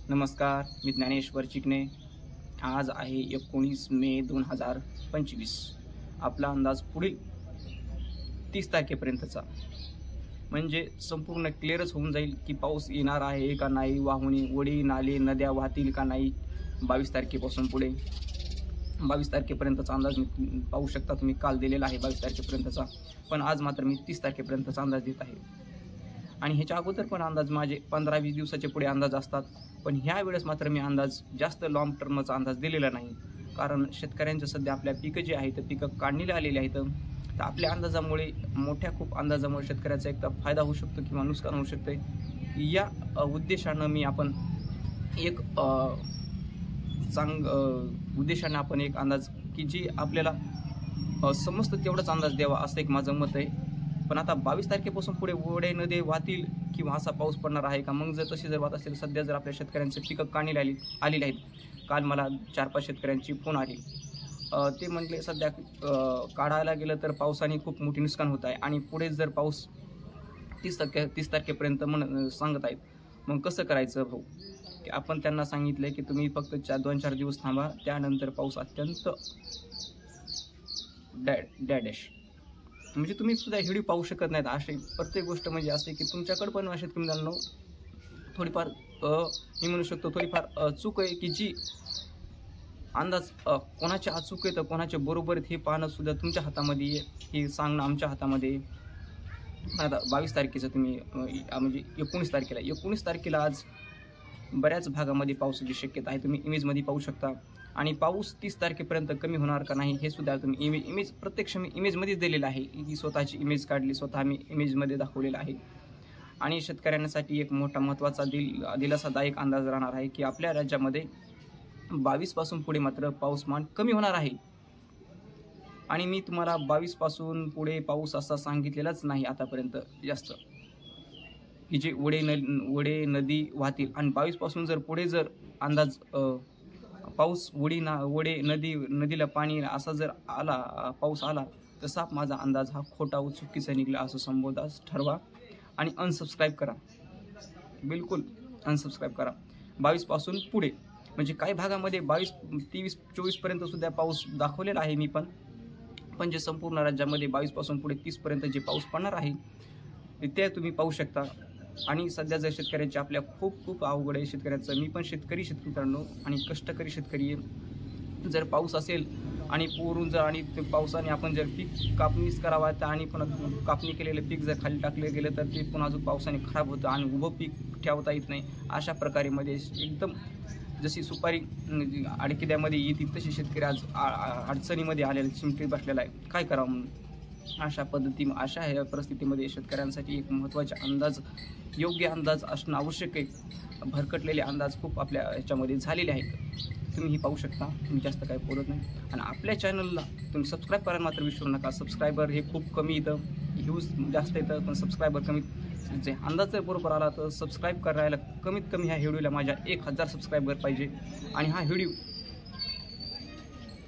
नमस्कार, मी ज्ञानेश्वर चिकणे. आज आहे 19 मे 2025. आपला अंदाज पुढील 30 तारखेपर्यंतचा, म्हणजे संपूर्ण क्लिअरच होऊन जाईल की पाऊस येणार आहे का नाही, वाहून ओढे नाले नद्या वाहतील का नाही. 22 तारखेपासून पुढे 22 तारखेपर्यंतचा अंदाज पाहू शकता तुम्ही. काल दिलेला आहे 22 तारखेपर्यंतचा, पण आज मात्र मी 30 तारखेपर्यंतचा अंदाज देत आहे. आणि ह्याच्या अगोदर पण अंदाज माझे 15-20 दिवसाचे पुढे अंदाज असतात, पण ह्या वेळेस मात्र मी अंदाज जास्त लाँग टर्मचा अंदाज दिलेला नाही. कारण शेतकऱ्यांचं सध्या आपल्या पिकं जी आहेत पिकं काढणीला आलेली आहेत, तर आपल्या अंदाजामुळे मोठ्या खूप अंदाजामुळे शेतकऱ्याचा एक तर फायदा होऊ शकतो किंवा नुकसान होऊ शकतं. या उद्देशानं मी आपण एक उद्देशाने आपण एक अंदाज की जी आपल्याला समजतं तेवढाच अंदाज द्यावा असं एक माझं मत आहे. पण आता 22 तारखेपासून पुढे ओढे नदी वाहतील किंवा असा पाऊस पडणार आहे का? मग जर तशी जर वाहत असेल, सध्या जर आपल्या शेतकऱ्यांचे पिकं काढणीला आलेली आहेत. काल मला 4-5 शेतकऱ्यांची फोन आली. ते म्हटले सध्या काढायला गेलं तर पावसाने खूप मोठी नुकसान होत आहे आणि पुढे जर पाऊस 30 तारखेपर्यंत सांगत आहेत. मग कसं करायचं भाऊ? की आपण त्यांना सांगितलं की तुम्ही फक्त 2-4 दिवस थांबा, त्यानंतर पाऊस अत्यंत डॅश म्हणजे तुम्ही सुद्धा व्हिडिओ पाहू शकत नाहीत. असे प्रत्येक गोष्ट म्हणजे असे की तुमच्याकडे पण शेतकरी मित्रांनो थोडीफार मी म्हणू शकतो थोडीफार चूक आहे की जी अंदाज कोणाचे अचूक आहे तर कोणाचे बरोबर आहेत हे पाहणं सुद्धा तुमच्या हातामध्ये आहे, हे सांगणं आमच्या हातामध्ये. आता 22 तारखेचं तुम्ही म्हणजे 19 तारखेला आज बऱ्याच भागामध्ये पावसाची शक्यता आहे. तुम्ही इमेजमध्ये पाहू शकता. आणि पाऊस 30 तारखेपर्यंत कमी होणार का नाही हे सुद्धा तुम्ही इमेज प्रत्यक्ष मी इमेजमध्येच दिलेलं आहे. की स्वतःची इमेज काढली, स्वतः मी इमेजमध्ये दाखवलेलं आहे. आणि शेतकऱ्यांसाठी एक महत्त्वाचा दिलासादायक अंदाज राहणार आहे की आपल्या राज्यामध्ये 22 पासून पुढे मात्र पाऊसमान कमी होणार आहे. आणि मी तुम्हाला 22 पासून पुढे पाऊस असा सांगितलेलाच नाही आतापर्यंत जास्त की जे ओढे नदी वाहतील. आणि 22 पासून जर पुढे जर अंदाज पाऊस ओढे नदीला पाणी असा जर पाऊस आला तर साप माझा अंदाज हा खोटा व चुकीचा निघाला असं संबोधास ठरवा आणि अनसबस्क्राईब करा. बिलकुल अनसबस्क्राईब करा. 22 पासून पुढे म्हणजे काही भागामध्ये 22, 23, 24 पर्यंत सुद्धा पाऊस दाखवलेला आहे मी पण जे संपूर्ण राज्यामध्ये 22 पासून पुढे 30 पर्यंत जे पाऊस पडणार आहे ते तुम्ही पाहू शकता. आणि सध्या जर शेतकऱ्यांची आपल्या खूप अवघड आहे शेतकऱ्याचं. मी पण शेतकरी मित्रांनो आणि कष्टकरी शेतकरी आहे. जर पाऊस असेल आणि पोरून जर आणि पावसाने आपण जर पीक कापणीच करावा तर आणि पुन्हा कापणी केलेलं पीक जर खाली टाकलं गेलं तर ते पुन्हा अजून पावसाने खराब होतं आणि उभं पीक ठेवता येत नाही. अशा प्रकारे मध्ये एकदम जशी सुपारी अडकिद्यामध्ये येते तशी शेतकरी आज अडचणीमध्ये आलेला चिमटी बसलेला आहे. काय करावं म्हणून अशा ह्या परिस्थितीमध्ये शेतकऱ्यांसाठी एक महत्त्वाचे योग्य अंदाज असणं आवश्यक आहे. भरकटलेले अंदाज खूप आपल्या ह्याच्यामध्ये झालेले आहेत. तुम्ही पाहू शकता. मी जास्त काही बोलत नाही. आणि आपल्या चॅनलला तुम्ही सबस्क्राईब करायला मात्र विसरू नका. सबस्क्रायबर हे खूप कमी येतं, व्ह्यूज जास्त येतं, पण सबस्क्रायबर कमी. जे अंदाज जर बरोबर आला तर सबस्क्राईब करायला कमीत कमी ह्या व्हिडिओला माझ्या 1000 सबस्क्रायबर पाहिजे. आणि हा व्हिडिओ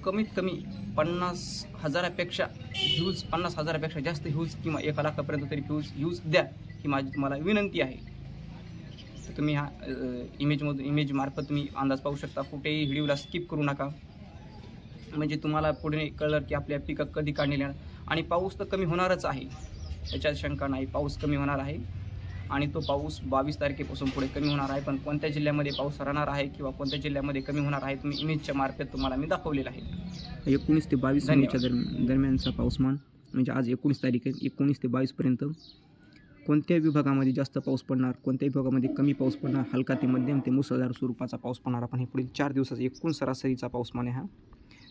कमीत कमी 50,000पेक्षा व्ह्यूज, 50,000पेक्षा जास्त व्ह्यूज किंवा 1 लाखापर्यंत तरी व्ह्यूज द्या ही माझी तुम्हाला विनंती आहे. तर तुम्ही हा इमेज मार्फत तुम्ही अंदाज पाहू शकता. कुठेही व्हिडिओला स्किप करू नका, म्हणजे तुम्हाला पुढे कळलं की आपल्या पिकं कधी काढलेले. आणि पाऊस तर कमी होणारच आहे, याच्यात शंका नाही. पाऊस कमी होणार आहे आणि तो पाऊस 22 तारखेपासून पुढे कमी होणार आहे. पण कोणत्या जिल्ह्यामध्ये पाऊस राहणार आहे किंवा कोणत्या जिल्ह्यामध्ये कमी होणार आहे तुम्ही इमेजच्या मार्फत तुम्हाला मी दाखवलेलं आहे. 19 ते 22 मेच्या दरम्यानचा पाऊसमान म्हणजे आज 19 तारीख आहे. 19 ते 22पर्यंत कोणत्या विभागामध्ये जास्त पाऊस पडणार, कोणत्या विभागामध्ये कमी पाऊस पडणार, हलका ते मध्यम ते मुसळधार स्वरूपाचा पाऊस पडणार. आपण हे पुढील 4 दिवसाचा एकूण सरासरीचा पाऊसमान आहे हा.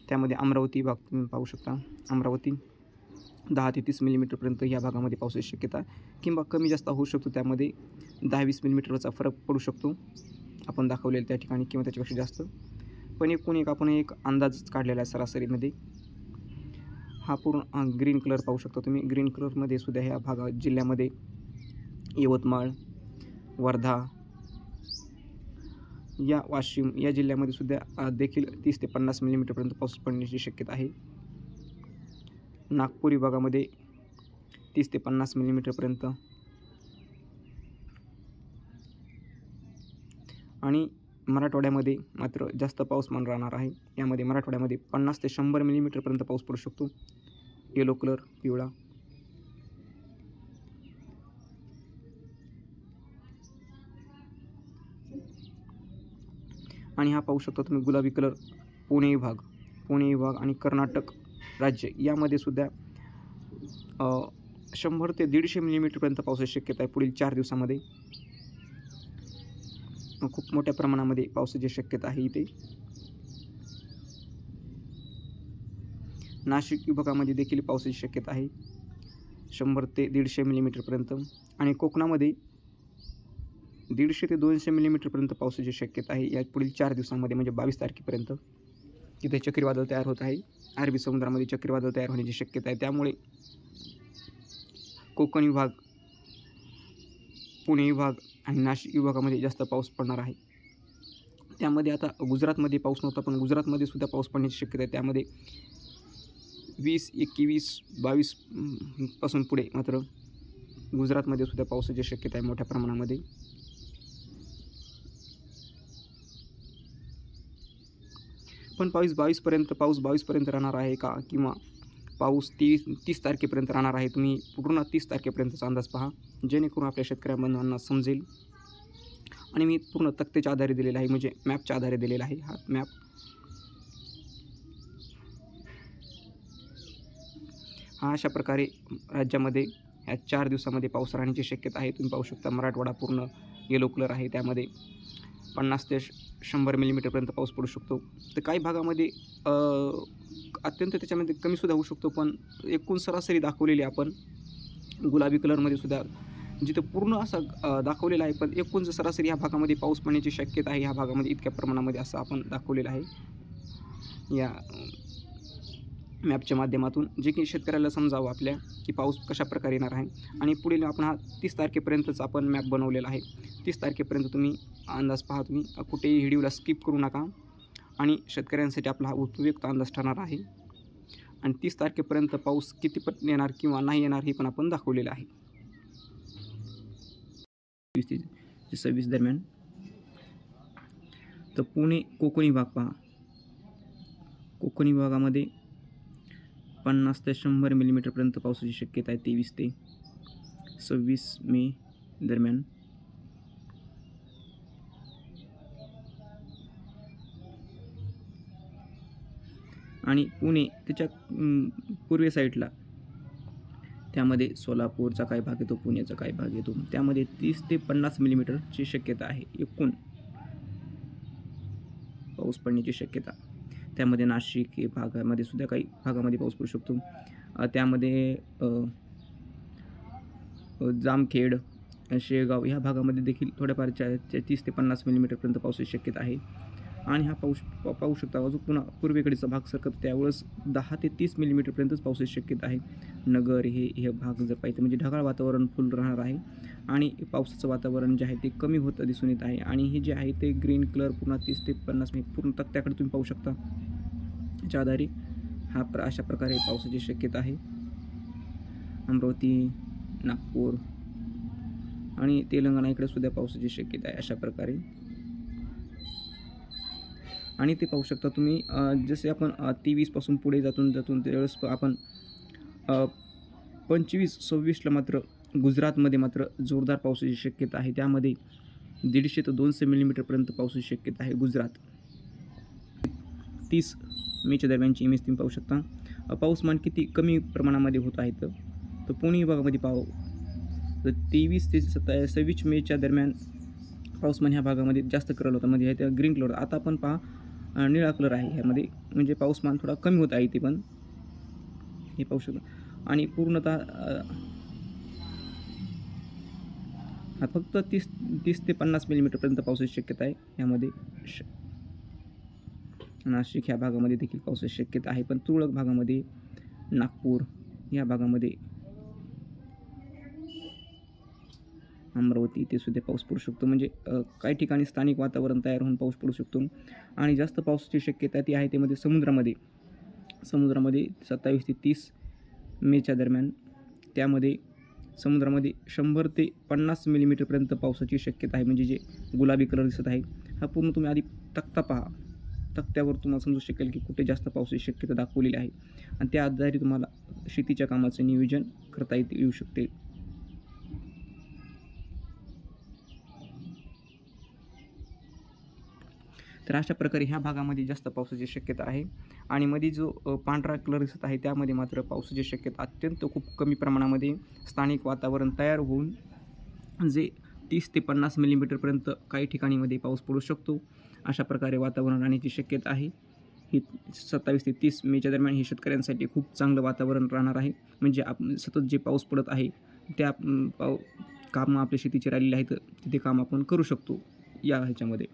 त्यामध्ये अमरावती भाग तुम्ही पाहू शकता. अमरावती 10 ते 30 मिलीमीटरपर्यंत या भागामध्ये पावसाची शक्यता किंवा कमी जास्त होऊ शकतो. त्यामध्ये 10-20 मिलीमीटरचा फरक पडू शकतो आपण दाखवलेलं त्या ठिकाणी किंवा त्याच्यापेक्षा जास्त. पण आपण एक अंदाज काढलेला आहे सरासरीमध्ये. हा पूर्ण ग्रीन कलर पाहू शकता तुम्ही. ग्रीन कलरमध्ये सुद्धा ह्या जिल्ह्यामध्ये यवतमाळ, वर्धा, वाशिम या जिल्ह्यामध्ये सुद्धा देखील 30 ते 50 मिलीमीटरपर्यंत पाऊस पडण्याची शक्यता आहे. नागपूर विभागामध्ये 30 ते 50 मिलीमीटरपर्यंत आणि मराठवाड्यामध्ये मात्र जास्त पाऊसमान राहणार आहे. यामध्ये मराठवाड्यामध्ये 50 ते 100 मिलीमीटरपर्यंत पाऊस पडू शकतो. येलो कलर पिवळा. आणि हा पाहू शकता तुम्ही गुलाबी कलर पुणे विभाग आणि कर्नाटक राज्य यामध्ये सुद्धा 100 ते 150 मिलीमीटरपर्यंत पावसाची शक्यता आहे पुढील 4 दिवसामध्ये. खूप मोठ्या प्रमाणामध्ये पावसाची शक्यता आहे इथे. नाशिक विभागामध्ये देखील पावसाची शक्यता आहे 100 ते 150 मिलीमीटरपर्यंत. आणि कोकणामध्ये 150 ते 200 मिलीमीटरपर्यंत पावसाची शक्यता आहे या पुढील 4 दिवसांमध्ये, म्हणजे 22 तारखेपर्यंत. तिथे चक्रीवादळ तयार होत आहे. अरबी समुद्रामध्ये चक्रीवादळ तयार होण्याची शक्यता आहे. त्यामुळे कोकण विभाग, पुणे विभाग आणि नाशिक विभागामध्ये जास्त पाऊस पडणार आहे. त्यामध्ये आता गुजरातमध्ये पाऊस नव्हता, पण गुजरातमध्ये सुद्धा पाऊस पडण्याची शक्यता आहे. त्यामध्ये 20, 21, 22 पासून पुढे मात्र गुजरातमध्ये सुद्धा पावसाची शक्यता आहे मोठ्या प्रमाणामध्ये. पण पाऊस 22पर्यंत राहणार आहे का, किंवा पाऊस 30 तारखेपर्यंत राहणार आहे? तुम्ही पूर्ण 30 तारखेपर्यंतचा अंदाज पहा, जेणेकरून आपल्या शेतकऱ्या बंधवांना समजेल. आणि मी पूर्ण तक्त्याच्या आधारे दिलेला आहे, म्हणजे मॅपच्या आधारे दिलेला आहे. हा मॅप हा अशा प्रकारे राज्यामध्ये ह्या 4 दिवसामध्ये पाऊस राहण्याची शक्यता आहे. तुम्ही पाहू शकता मराठवाडा पूर्ण येलो कलर आहे. त्यामध्ये 50 ते 100 मिलीमीटरपर्यंत पाऊस पडू शकतो. तर काही भागामध्ये अत्यंत त्याच्यामध्ये कमीसुद्धा होऊ शकतो, पण एकूण सरासरी दाखवलेली आपण गुलाबी कलरमध्ये सुद्धा जिथं पूर्ण असं दाखवलेलं आहे, पण एकूण जर सरासरी ह्या भागामध्ये पाऊस पडण्याची शक्यता आहे ह्या भागामध्ये इतक्या प्रमाणामध्ये असं आपण दाखवलेलं आहे या मॅपच्या माध्यमातून, जे की शेतकऱ्याला समजावं आपल्या की पाऊस कशा प्रकारे येणार आहे. आणि पुढील आपण हा 30 तारखेपर्यंतच आपण मॅप बनवलेला आहे. 30 तारखेपर्यंत तुम्ही अंदाज पहा, तुम्ही कुठेही व्हिडिओला स्किप करू नका. आणि शेतकऱ्यांसाठी आपला हा उपयुक्त अंदाज ठरणार आहे. आणि 30 तारखेपर्यंत पाऊस किती पट येणार किंवा नाही येणार हे पण आपण दाखवलेलं आहे. 20 ते 26 दरम्यान. तर पुणे कोकण विभाग पहा. कोकण विभागामध्ये 50 ते 100 मिलीमीटरपर्यंत पावसाची शक्यता आहे 23 ते 26 मे दरम्यान. आणि पुणे त्याच्या पूर्वे साईडला त्यामध्ये सोलापूरचा काही भाग येतो, पुण्याचा काही भाग येतो. त्यामध्ये 30 ते 50 मिलीमीटरची शक्यता आहे एकूण पाऊस पडण्याची शक्यता. त्यामध्ये नाशिक हे भागामध्ये सुद्धा काही भागामध्ये पाऊस पडू शकतो. त्यामध्ये जामखेड, शेगाव ह्या भागामध्ये देखील थोड्याफार 30 ते 50 मिलीमीटरपर्यंत पावसाची शक्यता आहे. आणि हा पाऊस पाहू शकता अजून पुन्हा पूर्वेकडचा भाग सरकत त्यावेळेस 10 ते 30 मिलीमीटरपर्यंतच पावसाची शक्यता आहे. नगर हे भाग जर पाहिजे म्हणजे ढगाळ वातावरण फुल राहणार आहे. आणि पावसाचं वातावरण जे आहे ते कमी होतं दिसून येत आहे. आणि हे जे आहे ते ग्रीन कलर पुन्हा 30 ते 50 पूर्ण तक्त्याकडे तुम्ही पाहू शकता. याच्या आधारे अशा प्रकारे पावसाची शक्यता आहे. अमरावती, नागपूर आणि तेलंगणा इकडे सुद्धा पावसाची शक्यता आहे अशा प्रकारे. आणि ते पाहू शकता तुम्ही जसे आपण 23 पासून पुढे जातून त्यावेळेस आपण 25, 26ला मात्र गुजरातमध्ये मात्र जोरदार पावसाची शक्यता आहे. त्यामध्ये 150 ते 200 मिलीमीटरपर्यंत पावसाची शक्यता आहे गुजरात. 30 मेच्या दरम्यानची इमेज तुम्ही पाहू शकता. पाऊसमान किती कमी प्रमाणामध्ये होत आहे तर पुणे विभागामध्ये पाहू तर 23 ते 26 मेच्या दरम्यान पाऊसमान ह्या भागामध्ये जास्त कलर होता, म्हणजे त्या ग्रीन कलर. आता आपण पहा निळा कलर आहे ह्यामध्ये, म्हणजे पाऊसमान थोडा कमी होत आहे ते पण हे पाहू शकता. आणि पूर्णतः फक्त 30 ते 50 मिलीमीटरपर्यंत पावसाची शक्यता आहे. यामध्ये नाशिक ह्या भागामध्ये देखील पावसाची शक्यता आहे, पण तुरळक भागामध्ये नागपूर या भागामध्ये, अमरावती ते सुद्धा पाऊस पडू शकतो. म्हणजे काही ठिकाणी स्थानिक वातावरण तयार होऊन पाऊस पडू शकतो. आणि जास्त पावसाची शक्यता ती आहे त्यामध्ये समुद्रामध्ये 27 ते 30 मेच्या दरम्यान. त्यामध्ये समुद्रामध्ये 100 ते 50 मिलीमीटरपर्यंत पावसाची शक्यता आहे, म्हणजे जे गुलाबी कलर दिसत आहे. हा पूर्ण तुम्ही आधी तक्ता पहा. तक्त्यावर तुम्हाला समजू शकेल की कुठे जास्त पावसाची शक्यता दाखवलेली आहे आणि त्या आधारे तुम्हाला शेतीच्या कामाचे नियोजन करता येऊ शकते. तर अशा प्रकारे ह्या भागामध्ये जास्त पावसाची शक्यता आहे आणि मध्ये जो पांढरा कलर दिसत आहे त्यामध्ये मात्र पावसाची शक्यता अत्यंत खूप कमी प्रमाणामध्ये स्थानिक वातावरण तयार होऊन जे 30 ते 50 मिलीमीटरपर्यंत काही ठिकाणीमध्ये पाऊस पडू शकतो. अशा प्रकारे वातावरण राहण्याची शक्यता आहे. ही 27 ते 30 मेच्या दरम्यान हे शेतकऱ्यांसाठी खूप चांगलं वातावरण राहणार आहे. म्हणजे सतत जे पाऊस पडत आहे त्या कामं आपल्या शेतीचे राहिलेले आहेत तिथे काम आपण करू शकतो या ह्याच्यामध्ये.